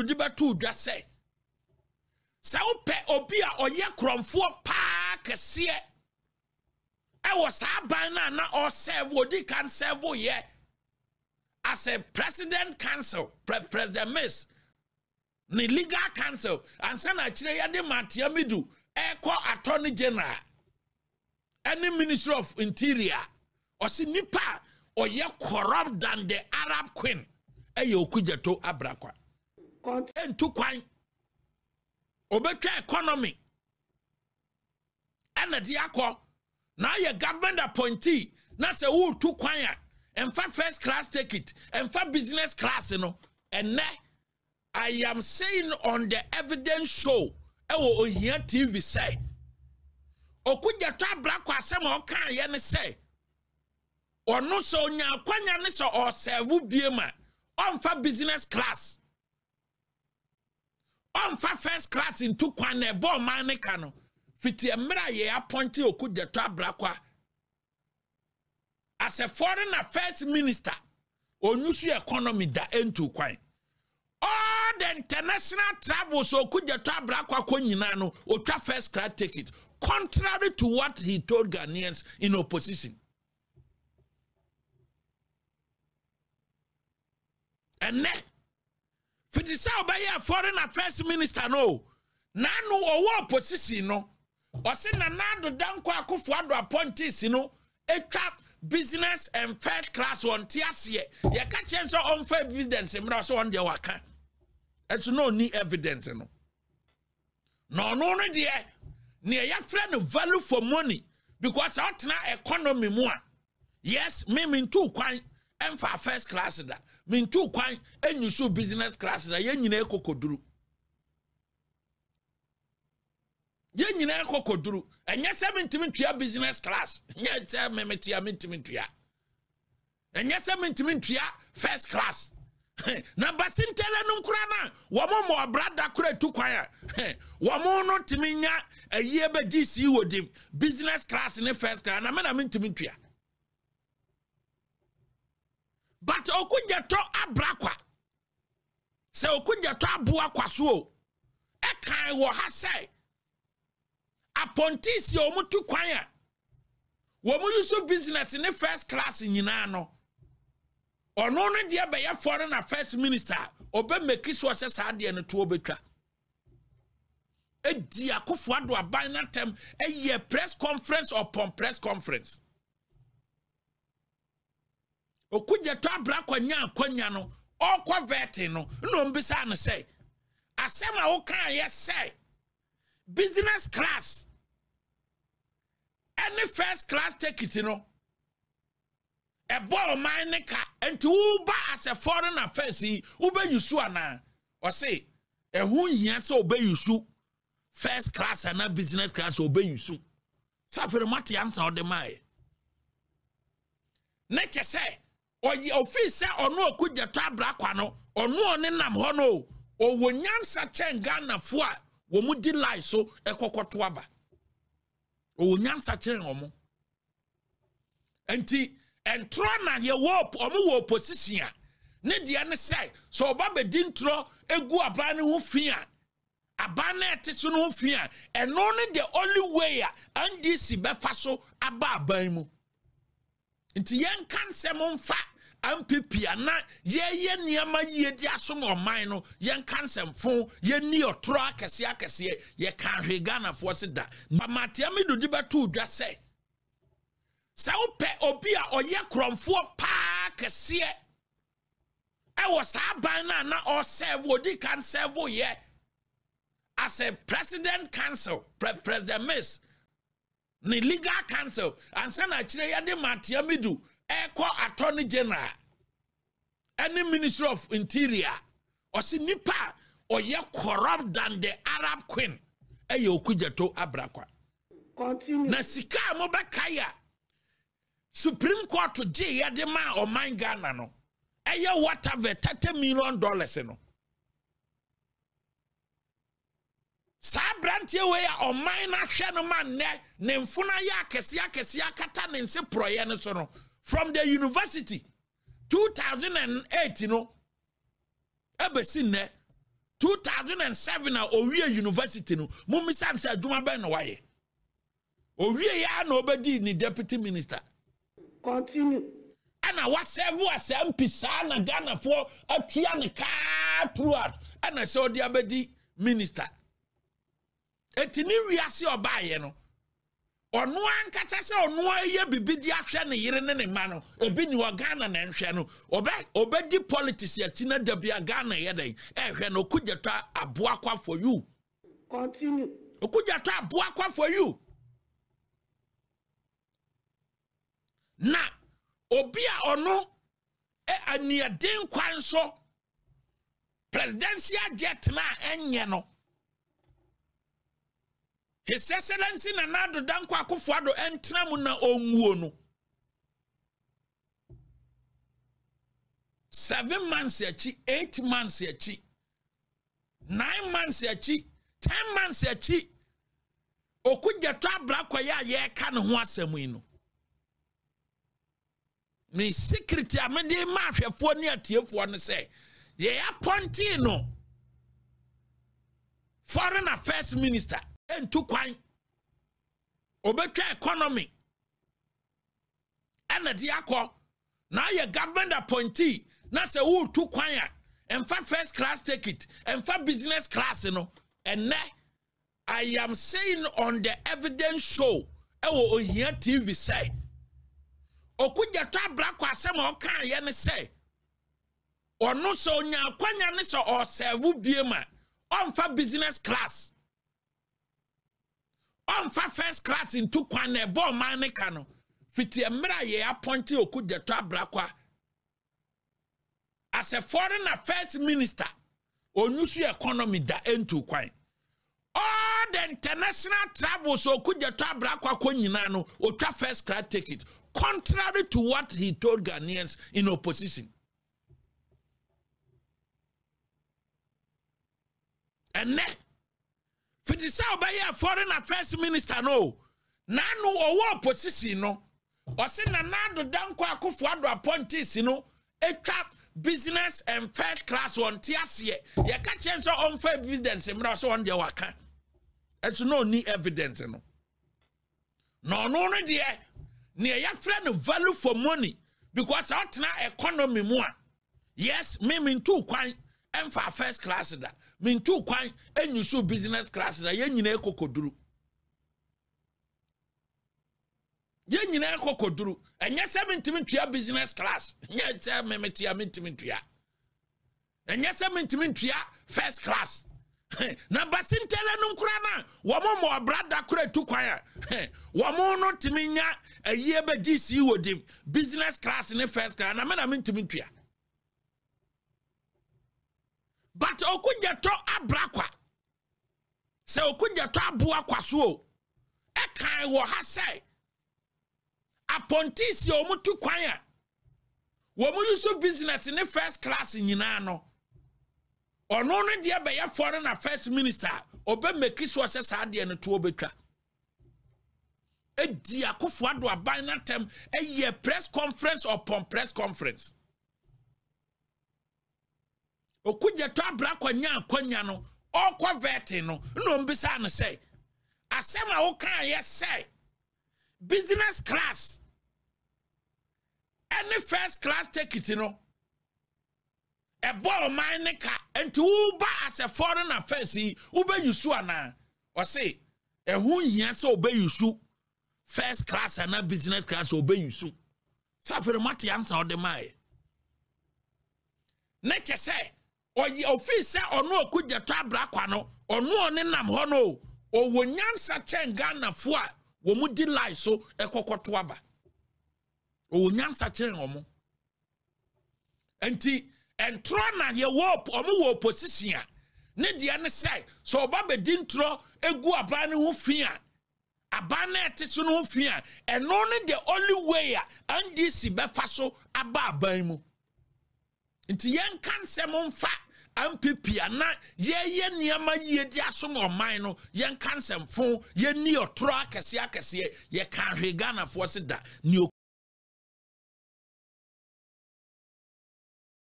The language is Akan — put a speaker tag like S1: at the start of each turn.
S1: Mido Dibatu just say. Sa upe obia oye kromfo pa kese. I was abana na or serve odi can serve ye as a president council, President Miss, ni legal council, and sana chile ya de Matia Midu, Eko Attorney General, any Minister of Interior, or si nipa or ye corrupt than the Arab Queen, eyo kujato abrakwa. And two kwine obeka economy, and the diako. Now your government appointee, now say who too quiet, and for first class ticket, and for business class, you know. And now I am saying on the evidence show, I will hear TV say, Okuja to black or some or can yen say, or no so nya kwanya or serve biema, on for business class, on for first class in two kwane, bo manekano. Fiti emra ye appointed Okuja to Abrakwa as a foreign affairs minister onusu economy da entu kwan. All the international travels Okuja to Abrakwa ko nyina no otwa first class ticket, contrary to what he told Ghanaians in opposition. And then fiti sa obaya foreign affairs minister no nanu owo opposition no Osi na nado danko akufuado appointees no etwa business and first class on tiasie ye ka chenso on for evidence mra so on de waka eso no ni evidence no no de ne ya friend value for money because out na economy mu a yes me too kwan emfa first class da me too kwan enyusu business class da ye nyina ekokoduru ye nyina ekokoduru enye 70 business class nye se memetia mentimentua enye 70 first class na basintele no nkura na wo mo brada kura tu kwan wo mo no timinya aye be DC wodi business class ne first class na me na mentimentua but Okuja to abrakwa se Okuja to aboa kwaso o e kan wo ha say appointees yo mutu kwanya wo mu yusu business in the first class nyina no ono no de be ya foreign affairs minister obe make sure say sa de no to obetwa edi akofo ado aban na tem eye press conference upon press conference Okuja to abra kwanya no okwa veti no mbisa no say asema wo kan ye say business class any first class ticket you know a ball minica and to uba as a foreign affairs ube yusu ana or say a who yes obey yusu first class and not business class obey yusu suffer mati answer the my nature say or ye office or no Okuja to Abrakwa or no nenam hono or wonyansa chen Ghana fua womu di lie so ekokoto aba o nyansa chen omo enti entro na ye wop omo wo opposition ne dia ne say so oba be dintro egu aba ne ho fia aba na ete so no fia eno ne the only way and this be fa so aba aban mu enti yen kan se mo mfa ampipia na ye niama ye di asom oman no yen kansem fon ye ni otro akese ye kan hwe Ghana fo se da Matia Mido Dibatu dwa se sa upe obia oye kromfo pa kese e wo sa ban na or serve odi kan serve ye as a president council President Miss ni legal council and sana chire ya de Matia Mido Eko Attorney General, any Minister of Interior, or si nipa or ye corrupt than the Arab Queen, eyo Okuja to Abrakwa.
S2: Continue.
S1: Na sika mobakaya Supreme Court to J Yadema or mine Ghana no. Eyo whatever $30 million no. Sa brantie we or mine a man ne mfuna ya kesia kata ne nse proye no so no. From the university 2008 you know ebesin ne 2007 na Owie University no mumisa say adwuma ben na waye Owie ya na obedi ni deputy minister
S2: continue
S1: ana wasevu SMP sa na Ghana for atua ne ka throughout ana say odi abedi minister etini wiase obaye no ono ankasa se ono aye bibidi ahwe ne yire ne ma no ebi ni Ghana na nhwe no obedi politics yatina da bia Ghana ye dai ehwe no okugyeto aboakwa for you
S2: continue
S1: okugyeto aboakwa for you na obi a ono aniaden kwan so presidential jet na enye no His Excellency Nana Dankwa Akufo-Addo entramu na onwuo no 7 months yachi 8 months yachi 9 months yachi 10 months yachi okugyeto abrakwa ya ye ka ne ho asemu ino me secret amede ma hwefo ne atiefo no say ye appointee no foreign affairs minister entu kwan obetwa economy ana di akọ na ye government appointee na se wo tu kwan a emfa first class ticket emfa business class no enne I am saying on the evidence show ewo ohia TV say okugyeto abrakwa asem o kan ye ne say ono so onya kwanya ne so o serve biema onfa business class onfa first class into kwan na ebo man ne ka no fiti emra ye appointee okugyeto abrakwa as a foreign affairs minister onyusu economy da entu kwan all the international travels okugyeto abrakwa konyina no otwa first class ticket contrary to what he told Ghanaians in opposition. And then for the South foreign affairs minister no nanu owo opposition no o se Nana Dankwa Akufo-Addo appointees no etwa business and first class on tiasie ye ka chen so on for evidence mra so on de waka it's no need evidence no de near your friend value for money because out now economy more. Yes, me mean two kwan and for first class that mean two kwan and you show business class that yen kokoduru. Yen kokoduru and yes, 70 to your business class. Yes, I me to ya. And yes, 70 to your first class. Na basintele nunkurana wamo mo brada kure tu kwaya wamo no timinya ayebe DC wodi business class in first class na me na mintimi tua but okugyeto abrakwa se okugyeto aboakwa so e kan wo ha say appointees omutu kwaya wo mu use business in first class nyina no ono ne dia be ya foreign affairs minister obe make sure say saade ne to obetwa edi Akufo-Addo aban na tem ye press conference upon press conference okugyeto abrakwa nya akwanya no okwa veti no mbisa ne say asema wo kan ye say business class any first class ticket no a ball mine ka and to uba as a foreign affairs uba yusu ana or say a who yes obey you first class and not business class obey you so suffer mati answer or the my nature say or ye office or no could ya tabraquano or no nenam hono or when yansa chen Ghana for womudi lie so a cocotuaba or yansa chen omo and trona ye wop omo opposition ne dia ne say so oba be dintro egu abane ho fia abane ete no fia and only the only way and this be fa so aba aban mu nti yen kan se momfa MPP ana ye niama ye di asom oman no yen kan se mfo ye ni otro akese ye kan hwe Ghana for se da ni